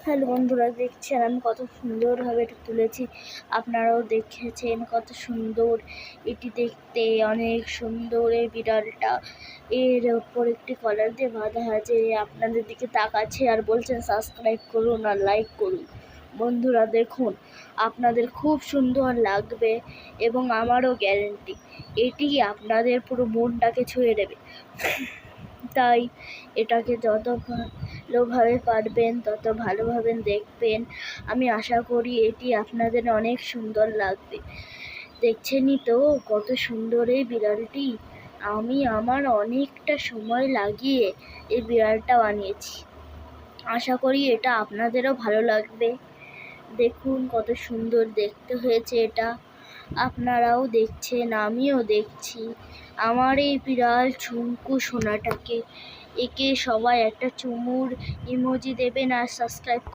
Hello বন্ধুরা, দেখছেন আমি কত সুন্দরভাবে এটা তুলেছি। আপনারাও দেখেছেন কত সুন্দর এটি দেখতে, অনেক সুন্দর এই বিড়ালটা। এর ওপর একটি কলার দিয়ে বাঁধা আছে, আপনাদের দিকে তাকাচ্ছে আর বলছেন সাবস্ক্রাইব করুন আর লাইক করুন। বন্ধুরা দেখুন, আপনাদের খুব সুন্দর লাগবে এবং আমারও গ্যারেন্টি এটি আপনাদের পুরো মনটাকে ছুঁয়ে দেবে। তাই এটাকে যত ভালোভাবে পারবেন তত ভালোভাবে দেখবেন। আমি আশা করি এটি আপনাদের অনেক সুন্দর লাগবে। দেখছেনই তো কত সুন্দর এই বিড়ালটি। আমি আমার অনেকটা সময় লাগিয়ে এই বিড়ালটা বানিয়েছি। আশা করি এটা আপনাদেরও ভালো লাগবে। দেখুন কত সুন্দর দেখতে হয়েছে এটা। আপনারাও দেখছেন, আমিও দেখছি। আমার এই বিড়াল ঝুমকু সোনাটাকে, একে সবাই একটা চুমুর ইমোজি দেবেন আর সাবস্ক্রাইব